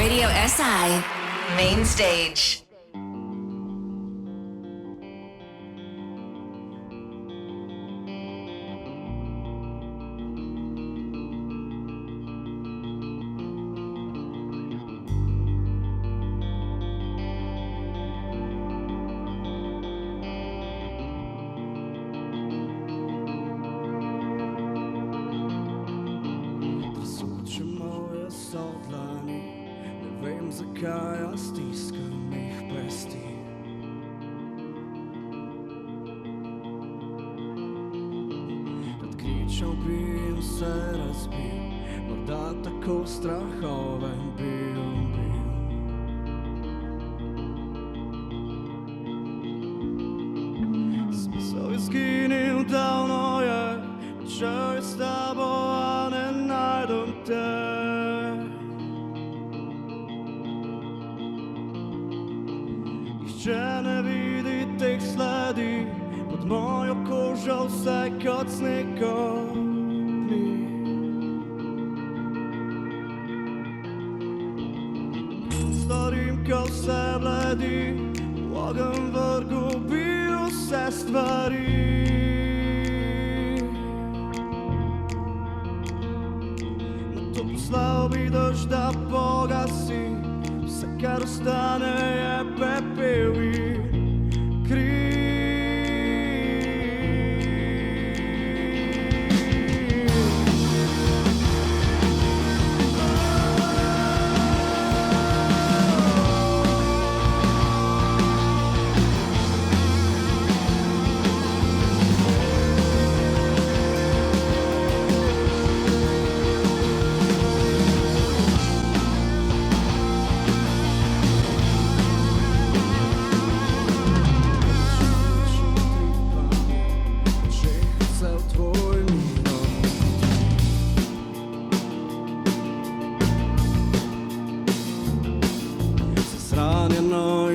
Radio SI Main Stage. Zakaj jaz stiskam jih pesti? Nad kričal bi in se razbil, morda tako strahoven bil. Smisel izginil davno je, odšel je s tabo, a ne najdem te. Če ne vidi teh sledi, pod mojo kožo vse kot sneg kopni. Storim, ko vse bledi, v ogenj vrgu bi vse stvari. Nato poslal bi dež, da pogasi, vse kar ostane je pepel in kri.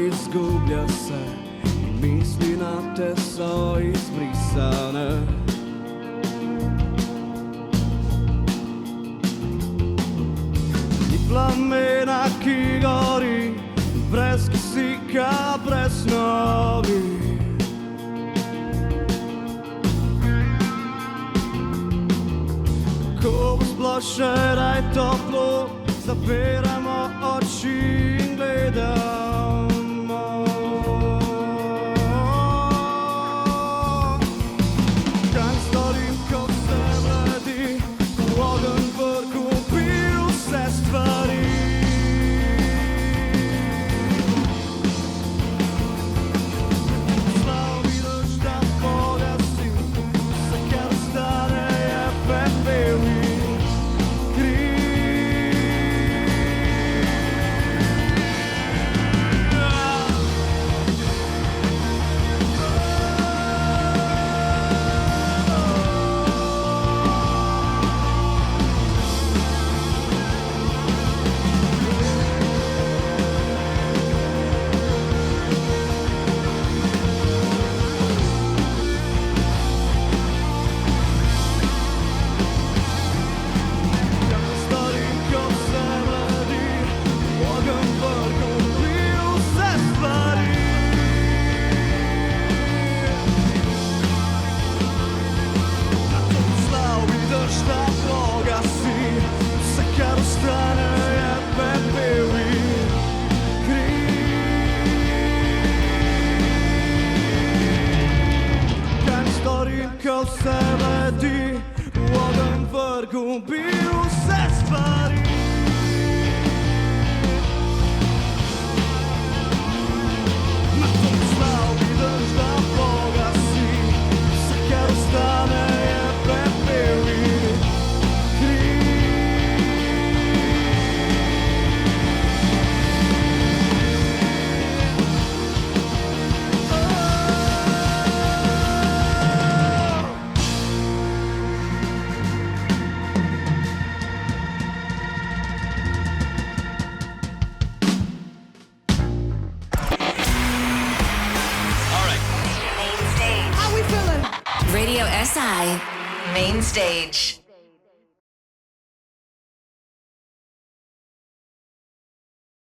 Izgublja se in misli na te so izbrisane. Ni plamena, ki gori, brez kisika, brez snovi. Ko bo sploh še raj toplo, zapiramo oči in gledamo. Ko se ledi, v ogenj vrgu bi vse stvari. Na to poslal bi dež, da pogasi, vse kar ostane je pepel in kri. Radio SI Main Stage.